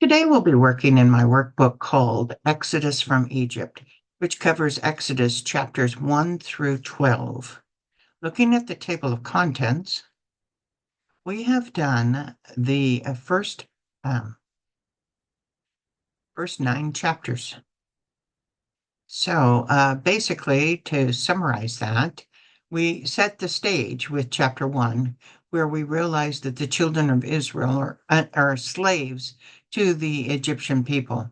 Today we'll be working in my workbook called Exodus from Egypt, which covers Exodus chapters 1 through 12. Looking at the table of contents, we have done the first 9 chapters. So basically, to summarize that, we set the stage with chapter 1, where we realize that the children of Israel are slaves to the Egyptian people,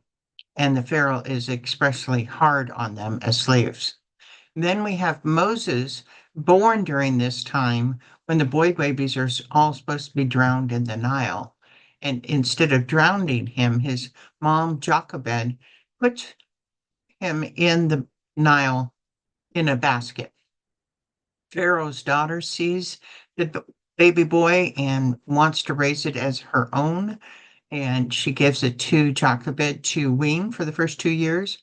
and the Pharaoh is expressly hard on them as slaves. Then we have Moses born during this time when the boy babies are all supposed to be drowned in the Nile. And instead of drowning him, his mom, Jochebed, puts him in the Nile in a basket. Pharaoh's daughter sees the baby boy and wants to raise it as her own, and she gives it to Jochebed to wean for the first 2 years.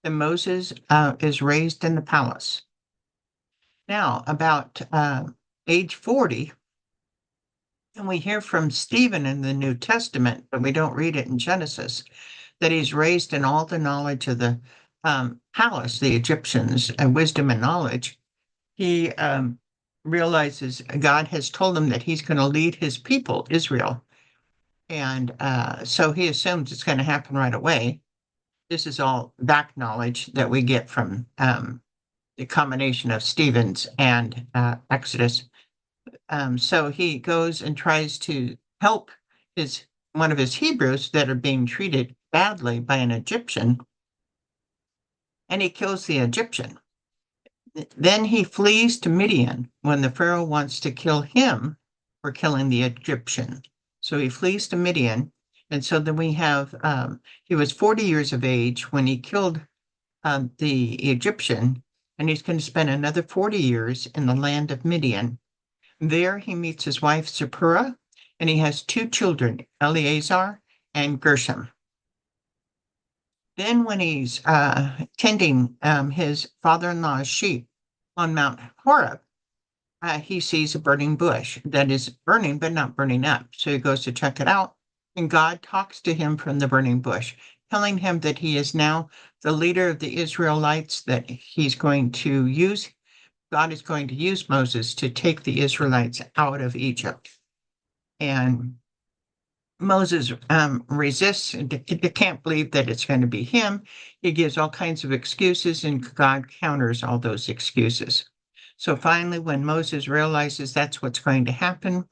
Then Moses is raised in the palace. Now, about age 40, and we hear from Stephen in the New Testament, but we don't read it in Genesis, that he's raised in all the knowledge of the palace, the Egyptians, and wisdom and knowledge. He realizes God has told him that he's going to lead his people, Israel. And so he assumes it's going to happen right away. This is all back knowledge that we get from the combination of Stevens and Exodus. So he goes and tries to help one of his Hebrews that are being treated badly by an Egyptian, and he kills the Egyptian. Then he flees to Midian when the Pharaoh wants to kill him for killing the Egyptian. So he flees to Midian. And so then we have, he was 40 years of age when he killed the Egyptian, and he's going to spend another 40 years in the land of Midian. There he meets his wife Zipporah, and he has 2 children, Eleazar and Gershom. Then when he's tending his father-in-law's sheep on Mount Horeb, he sees a burning bush that is burning but not burning up. So he goes to check it out, and God talks to him from the burning bush, telling him that he is now the leader of the Israelites, that he's going to use, God is going to use Moses to take the Israelites out of Egypt. And Moses resists and can't believe that it's going to be him. He gives all kinds of excuses, and God counters all those excuses. So finally, when Moses realizes that's what's going to happen,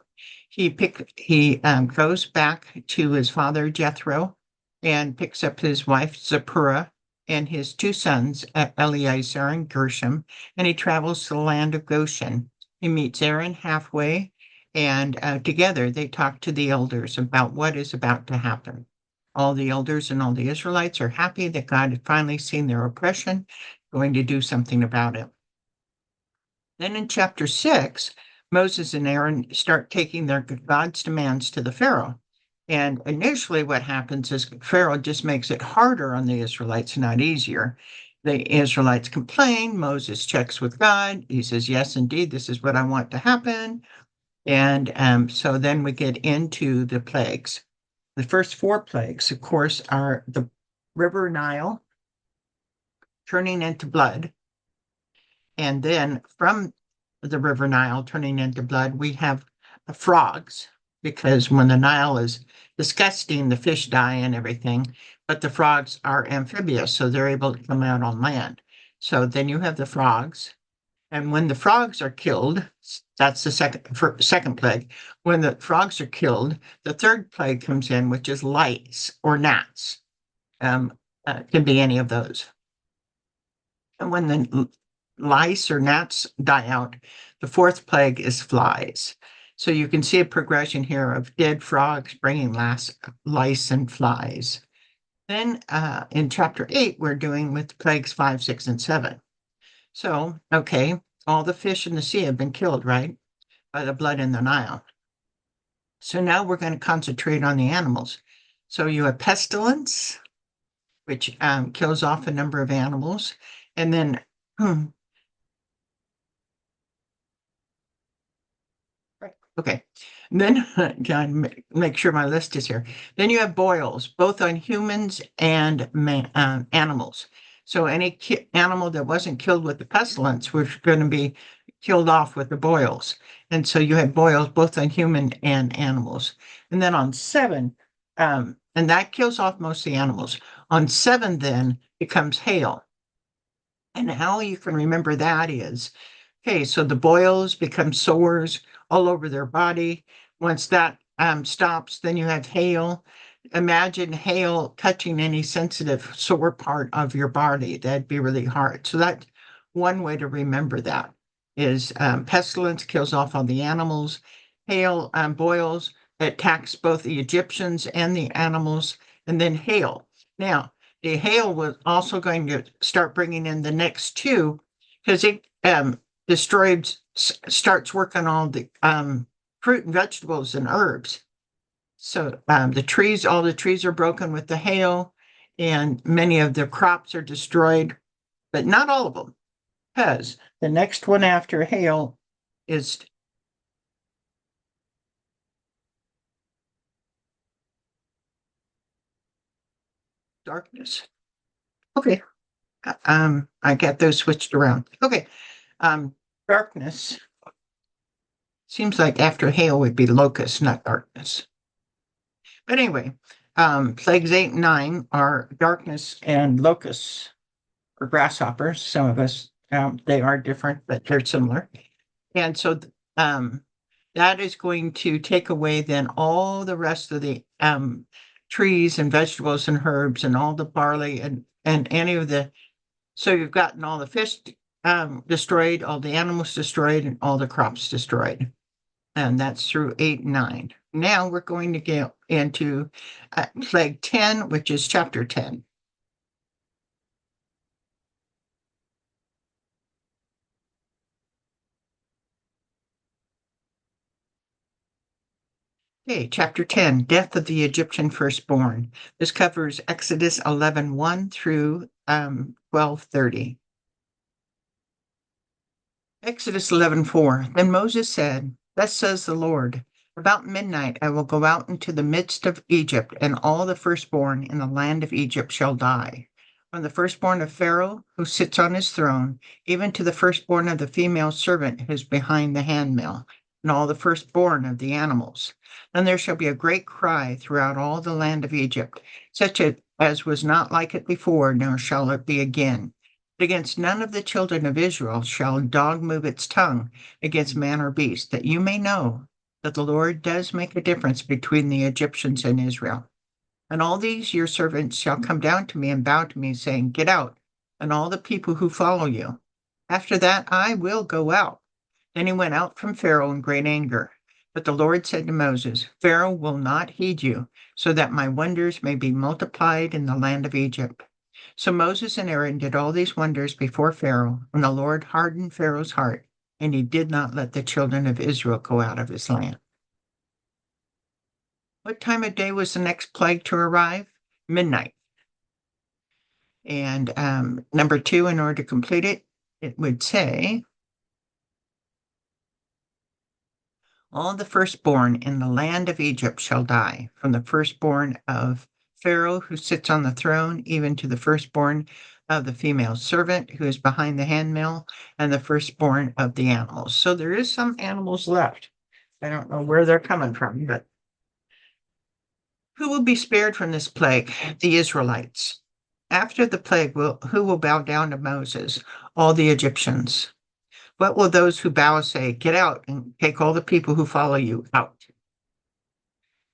he goes back to his father Jethro and picks up his wife Zipporah and his 2 sons, Eleazar and Gershom, and he travels to the land of Goshen. He meets Aaron halfway, and together they talk to the elders about what is about to happen. All the elders and all the Israelites are happy that God had finally seen their oppression, going to do something about it. Then in chapter 6, Moses and Aaron start taking their God's demands to the Pharaoh. And initially what happens is Pharaoh just makes it harder on the Israelites, not easier. The Israelites complain. Moses checks with God. He says, yes, indeed, this is what I want to happen. And so then we get into the plagues. The first 4 plagues, of course, are the river Nile turning into blood. And then from the river Nile turning into blood, we have frogs, because when the Nile is disgusting, the fish die and everything, but the frogs are amphibious, so they're able to come out on land. So then you have the frogs. And when the frogs are killed, that's the second plague. When the frogs are killed, the 3rd plague comes in, which is lice or gnats. Can be any of those. And when the lice or gnats die out, the 4th plague is flies. So you can see a progression here of dead frogs bringing lice and flies. Then in chapter 8, we're doing with plagues 5, 6, and 7. So, okay, all the fish in the sea have been killed, right, by the blood in the Nile. So now we're going to concentrate on the animals. So you have pestilence, which kills off a number of animals. And then, okay, Then, make sure my list is here. Then you have boils, both on humans and animals. So any animal that wasn't killed with the pestilence was going to be killed off with the boils. And so you have boils both on human and animals. And then on 7, and that kills off most of the animals. On 7, then becomes hail. And how you can remember that is, okay, so the boils become sores all over their body. Once that stops, then you have hail. Imagine hail touching any sensitive sore part of your body. That'd be really hard. So that's one way to remember that is pestilence kills off all the animals. Hail boils attacks both the Egyptians and the animals, and then hail. Now, the hail was also going to start bringing in the next two because it starts working on the fruit and vegetables and herbs. So all the trees are broken with the hail, and many of the crops are destroyed, but not all of them, because the next one after hail is darkness. Okay. I got those switched around. Okay. Darkness. Seems like after hail would be locust, not darkness. But anyway, plagues 8 and 9 are darkness and locusts or grasshoppers. Some of us, they are different, but they're similar. And so that is going to take away then all the rest of the trees and vegetables and herbs and all the barley and any of the. So you've gotten all the fish destroyed, all the animals destroyed, and all the crops destroyed. And that's through 8 and 9. Now we're going to get into plague 10, which is chapter 10. Okay, chapter 10, death of the Egyptian firstborn. This covers Exodus 11:1 through 12:30. Exodus 11:4. Then Moses said, Thus says the Lord, about midnight I will go out into the midst of Egypt, and all the firstborn in the land of Egypt shall die. From the firstborn of Pharaoh, who sits on his throne, even to the firstborn of the female servant who is behind the handmill, and all the firstborn of the animals. Then there shall be a great cry throughout all the land of Egypt, such as was not like it before, nor shall it be again. But against none of the children of Israel shall a dog move its tongue against man or beast, that you may know that the Lord does make a difference between the Egyptians and Israel. And all these your servants shall come down to me and bow to me, saying, Get out, and all the people who follow you. After that I will go out. Then he went out from Pharaoh in great anger. But the Lord said to Moses, Pharaoh will not heed you, so that my wonders may be multiplied in the land of Egypt. So Moses and Aaron did all these wonders before Pharaoh, and the Lord hardened Pharaoh's heart, and he did not let the children of Israel go out of his land. What time of day was the next plague to arrive? Midnight. And number 2, in order to complete it, it would say, all the firstborn in the land of Egypt shall die, from the firstborn of Pharaoh who sits on the throne, even to the firstborn of the female servant who is behind the handmill, and the firstborn of the animals. So there is some animals left. I don't know where they're coming from, but who will be spared from this plague? The Israelites. After the plague, who will bow down to Moses? All the Egyptians. What will those who bow say? Get out and take all the people who follow you out.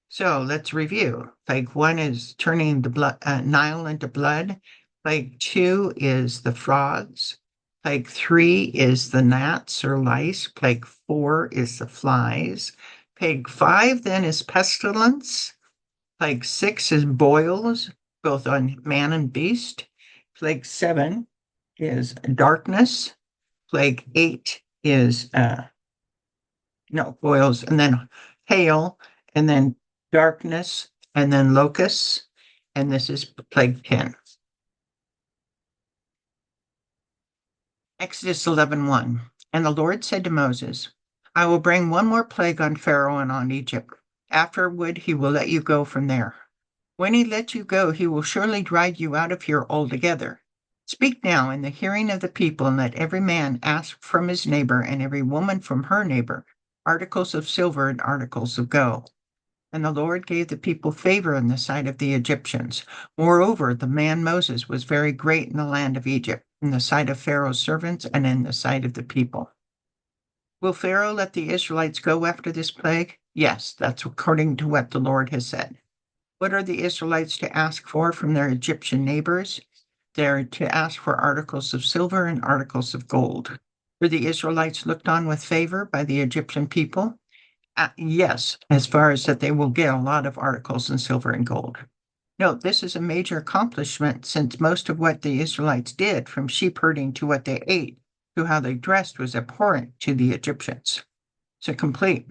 So let's review. Plague 1 is turning the Nile into blood. Plague 2 is the frogs. Plague 3 is the gnats or lice. Plague 4 is the flies. Plague 5 then is pestilence. Plague 6 is boils, both on man and beast. Plague 7 is darkness. Plague 8 is boils, and then hail, and then darkness, and then locusts, and this is plague 10. Exodus 11:1. And the Lord said to Moses, I will bring one more plague on Pharaoh and on Egypt. Afterward, he will let you go from there. When he lets you go, he will surely drive you out of here altogether. Speak now in the hearing of the people, and let every man ask from his neighbor and every woman from her neighbor articles of silver and articles of gold. And the Lord gave the people favor in the sight of the Egyptians. Moreover, the man Moses was very great in the land of Egypt, in the sight of Pharaoh's servants and in the sight of the people. Will Pharaoh let the Israelites go after this plague? Yes, that's according to what the Lord has said. What are the Israelites to ask for from their Egyptian neighbors? They're to ask for articles of silver and articles of gold. Were the Israelites looked on with favor by the Egyptian people? Yes, as far as that they will get a lot of articles in silver and gold. Note, this is a major accomplishment since most of what the Israelites did, from sheep herding to what they ate to how they dressed, was abhorrent to the Egyptians. So complete.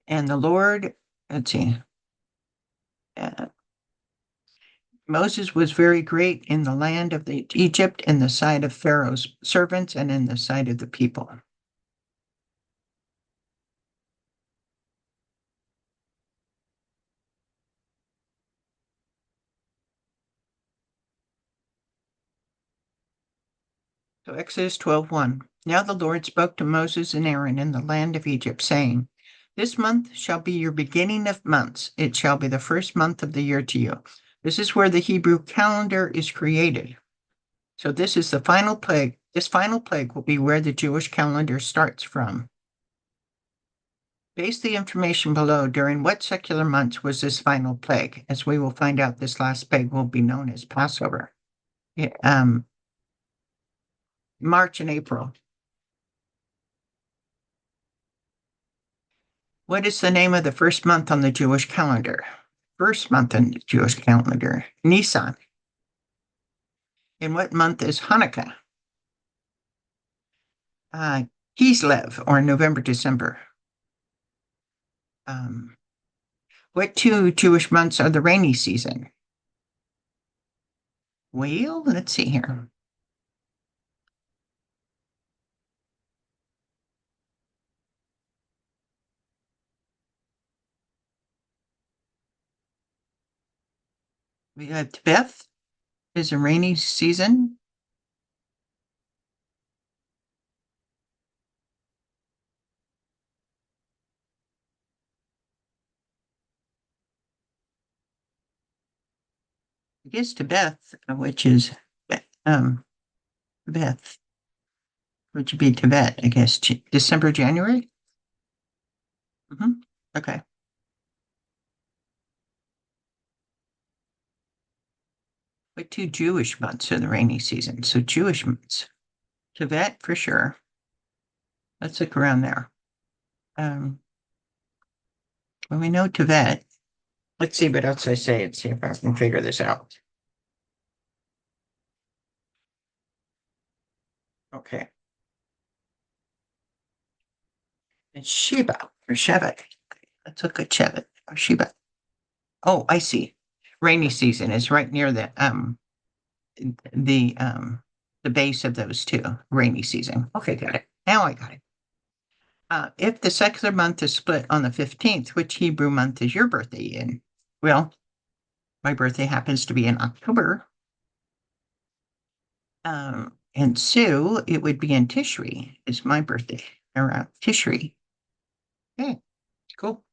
And the Lord, let's see, Moses was very great in the land of Egypt, in the sight of Pharaoh's servants, and in the sight of the people. So Exodus 12:1. Now the Lord spoke to Moses and Aaron in the land of Egypt, saying, This month shall be your beginning of months. It shall be the first month of the year to you. This is where the Hebrew calendar is created. So this is the final plague. This final plague will be where the Jewish calendar starts from. Base the information below. During what secular months was this final plague? As we will find out, this last plague will be known as Passover. March and April. What is the name of the first month on the Jewish calendar? First month on the Jewish calendar, Nisan. In what month is Hanukkah? Kislev, or November, December. What two Jewish months are the rainy season? Well, let's see here. We have Tebeth is a rainy season. I guess Tebeth, which is Tebeth, which would be Tibet, I guess, December, January. Okay. What two Jewish months are the rainy season? So Jewish months. Tibet for sure. Let's look around there. When we know Tibet, let's see what else I say and see if I can figure this out. Okay. It's Sheba or Shevet. Let's look at Shevet or Sheba. Oh, I see. Rainy season is right near the base of those two. Rainy season. Okay, got it. Now I got it. If the secular month is split on the 15th, which Hebrew month is your birthday in? Well, my birthday happens to be in October. And so it would be in Tishri, is my birthday, around Tishri. Okay, cool.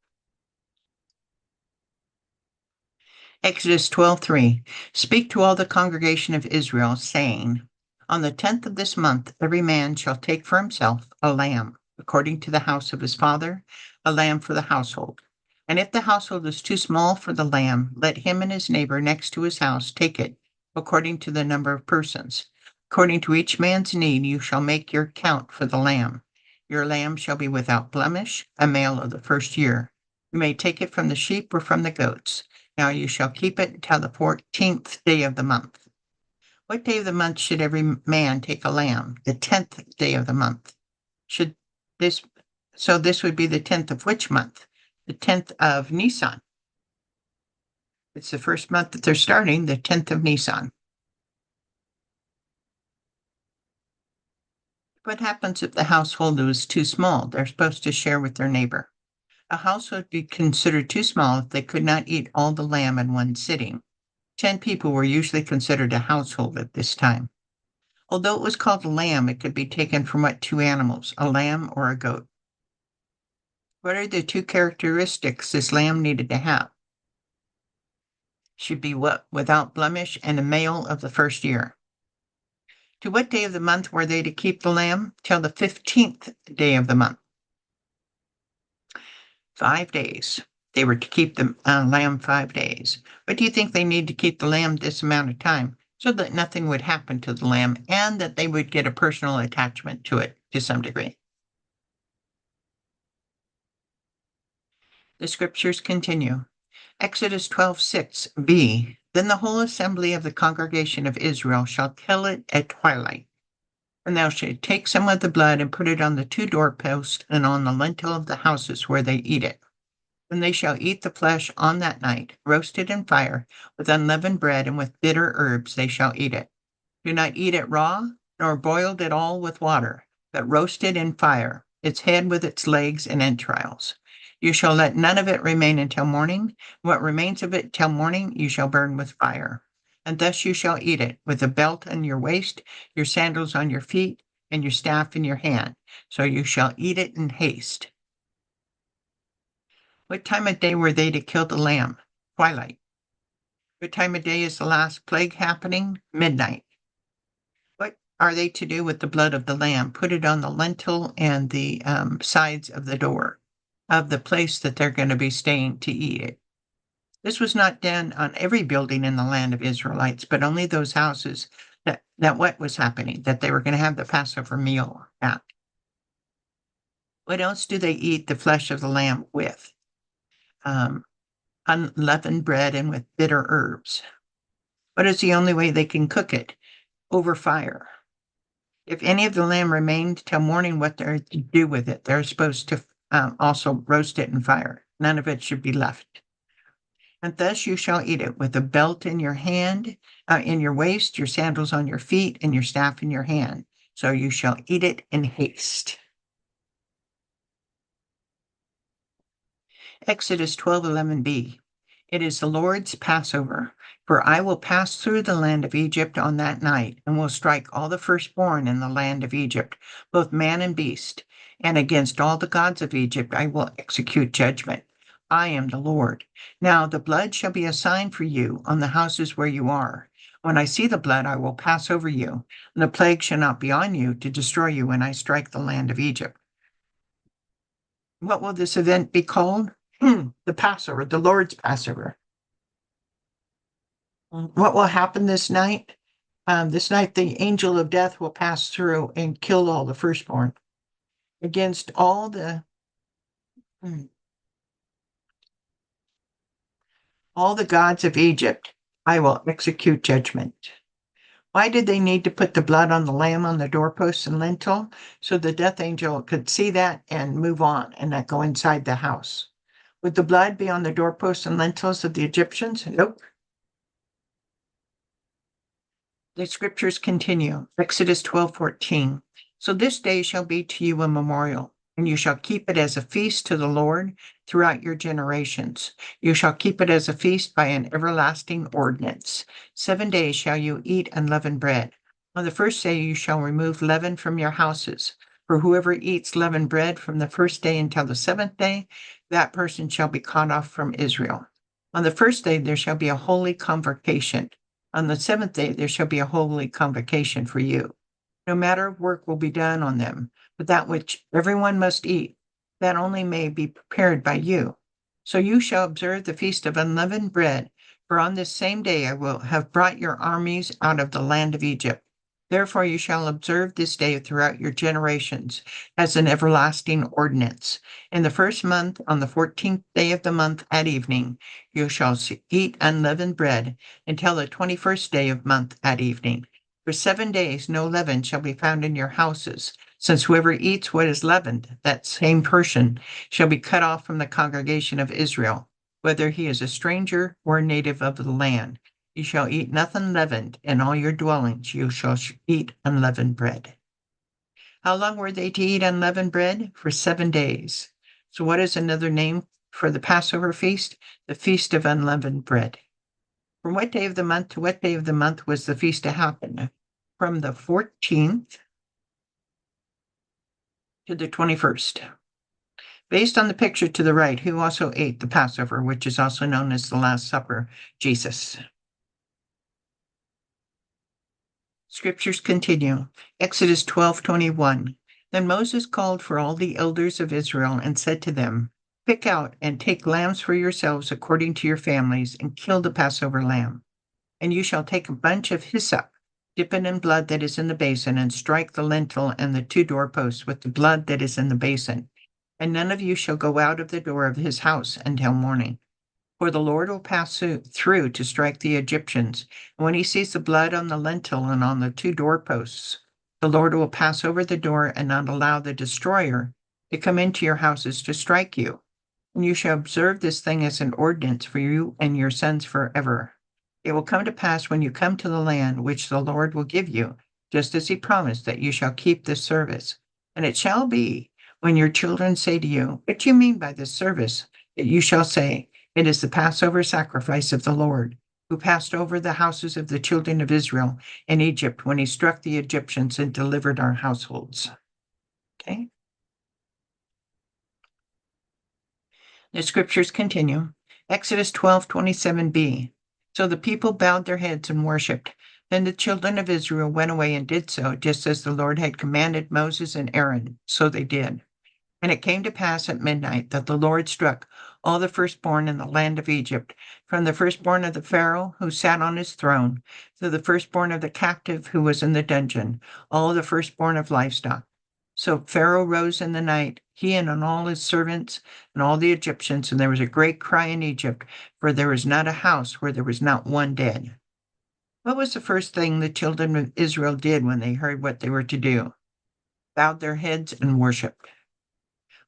Exodus 12:3. Speak to all the congregation of Israel, saying, On the 10th of this month, every man shall take for himself a lamb, according to the house of his father, a lamb for the household. And if the household is too small for the lamb, let him and his neighbor next to his house take it, according to the number of persons. According to each man's need, you shall make your count for the lamb. Your lamb shall be without blemish, a male of the first year. You may take it from the sheep or from the goats. Now you shall keep it until the 14th day of the month. What day of the month should every man take a lamb? The 10th day of the month. So this would be the 10th of which month? The 10th of Nisan. It's the first month that they're starting, the 10th of Nisan. What happens if the household is too small? They're supposed to share with their neighbor. A house would be considered too small if they could not eat all the lamb in one sitting. 10 people were usually considered a household at this time. Although it was called a lamb, it could be taken from what two animals, a lamb or a goat? What are the two characteristics this lamb needed to have? Should be without blemish and a male of the first year. To what day of the month were they to keep the lamb? Till the 15th day of the month. 5 days. They were to keep the lamb 5 days. But do you think they need to keep the lamb this amount of time? So that nothing would happen to the lamb and that they would get a personal attachment to it to some degree. The scriptures continue. Exodus 12:6b. Then the whole assembly of the congregation of Israel shall kill it at twilight. And thou shalt take some of the blood and put it on the two doorposts and on the lintel of the houses where they eat it. And they shall eat the flesh on that night, roasted in fire, with unleavened bread and with bitter herbs they shall eat it. Do not eat it raw, nor boiled at all with water, but roast it in fire, its head with its legs and entrails. You shall let none of it remain until morning. What remains of it till morning you shall burn with fire. And thus you shall eat it, with a belt on your waist, your sandals on your feet, and your staff in your hand. So you shall eat it in haste. What time of day were they to kill the lamb? Twilight. What time of day is the last plague happening? Midnight. What are they to do with the blood of the lamb? Put it on the lintel and the sides of the door of the place that they're going to be staying to eat it. This was not done on every building in the land of Israelites, but only those houses that what was happening, that they were going to have the Passover meal at. What else do they eat the flesh of the lamb with? Unleavened bread and with bitter herbs. What is the only way they can cook it? Over fire. If any of the lamb remained till morning, what they're to do with it? They're supposed to also roast it in fire. None of it should be left. And thus you shall eat it with a belt in your hand, in your waist, your sandals on your feet, and your staff in your hand. So you shall eat it in haste. Exodus 12:11b. It is the Lord's Passover, for I will pass through the land of Egypt on that night, and will strike all the firstborn in the land of Egypt, both man and beast, and against all the gods of Egypt I will execute judgment. I am the Lord. Now the blood shall be a sign for you on the houses where you are. When I see the blood, I will pass over you, and the plague shall not be on you to destroy you when I strike the land of Egypt. What will this event be called? The Passover, the Lord's Passover. What will happen this night? This night, the angel of death will pass through and kill all the firstborn. Against all the gods of Egypt, I will execute judgment. Why did they need to put the blood on the lamb on the doorposts and lintel? So the death angel could see that and move on and not go inside the house. Would the blood be on the doorposts and lintels of the Egyptians? Nope. The scriptures continue. Exodus 12:14. So this day shall be to you a memorial, and you shall keep it as a feast to the Lord throughout your generations. You shall keep it as a feast by an everlasting ordinance. 7 days shall you eat unleavened bread. On the first day you shall remove leaven from your houses. For whoever eats leavened bread from the first day until the 7th day, that person shall be cut off from Israel. On the first day there shall be a holy convocation. On the 7th day there shall be a holy convocation for you. No matter of work will be done on them, but that which everyone must eat, that only may be prepared by you. So you shall observe the feast of unleavened bread, for on this same day I will have brought your armies out of the land of Egypt. Therefore you shall observe this day throughout your generations as an everlasting ordinance. In the first month, on the 14th day of the month at evening, you shall eat unleavened bread until the 21st day of month at evening. For 7 days no leaven shall be found in your houses, since whoever eats what is leavened, that same person shall be cut off from the congregation of Israel, whether he is a stranger or a native of the land. You shall eat nothing leavened, in all your dwellings you shall eat unleavened bread. How long were they to eat unleavened bread? For 7 days. So what is another name for the Passover feast? The Feast of Unleavened Bread. From what day of the month to what day of the month was the feast to happen? From the 14th to the 21st. Based on the picture to the right, who also ate the Passover, which is also known as the Last Supper? Jesus. Scriptures continue. Exodus 12:21. Then Moses called for all the elders of Israel and said to them, pick out and take lambs for yourselves according to your families, and kill the Passover lamb. And you shall take a bunch of hyssop, dip it in blood that is in the basin, and strike the lintel and the 2 doorposts with the blood that is in the basin. And none of you shall go out of the door of his house until morning. For the Lord will pass through to strike the Egyptians. And when he sees the blood on the lintel and on the 2 doorposts, the Lord will pass over the door and not allow the destroyer to come into your houses to strike you. And you shall observe this thing as an ordinance for you and your sons forever. It will come to pass when you come to the land which the Lord will give you, just as he promised, that you shall keep this service. And it shall be, when your children say to you, what do you mean by this service? That you shall say, it is the Passover sacrifice of the Lord, who passed over the houses of the children of Israel in Egypt when he struck the Egyptians and delivered our households. Okay. The scriptures continue. Exodus 12:27b. So the people bowed their heads and worshipped. Then the children of Israel went away and did so, just as the Lord had commanded Moses and Aaron. So they did. And it came to pass at midnight that the Lord struck all the firstborn in the land of Egypt, from the firstborn of the Pharaoh who sat on his throne, to the firstborn of the captive who was in the dungeon, all the firstborn of livestock. So Pharaoh rose in the night, he and all his servants and all the Egyptians, and there was a great cry in Egypt, for there was not a house where there was not one dead. What was the first thing the children of Israel did when they heard what they were to do? Bowed their heads and worshipped.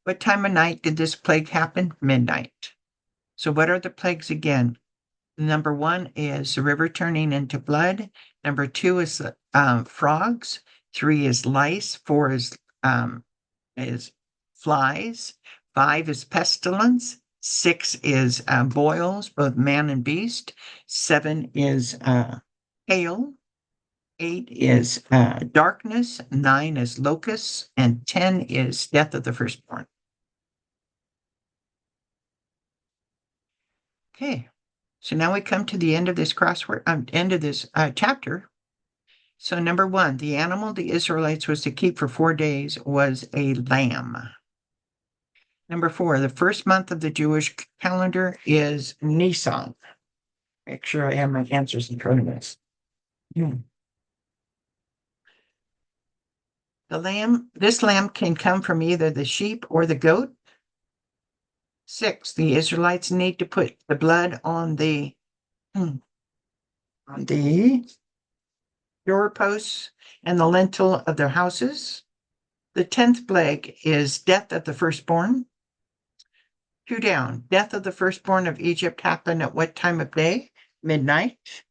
What time of night did this plague happen? Midnight. So what are the plagues again? Number 1 is the river turning into blood. Number 2 is frogs. 3 is lice. 4 is flies. 5 is pestilence. 6 is boils, both man and beast. 7 is hail. 8 is darkness, 9 is locusts, and 10 is death of the firstborn. Okay, so now we come to the end of this end of this chapter. So number 1, the animal the Israelites was to keep for 4 days was a lamb. Number 4, the first month of the Jewish calendar is Nisan. Make sure I have my answers in front of us. This lamb can come from either the sheep or the goat. 6, the Israelites need to put the blood on the doorposts and the lintel of their houses. The 10th plague is death of the firstborn. 2 down, death of the firstborn of Egypt happened at what time of day? Midnight.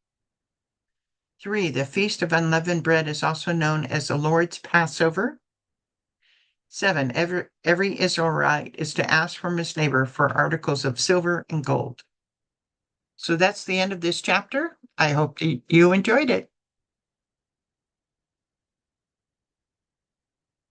3, the Feast of Unleavened Bread is also known as the Lord's Passover. 7, every Israelite is to ask from his neighbor for articles of silver and gold. So that's the end of this chapter. I hope you enjoyed it.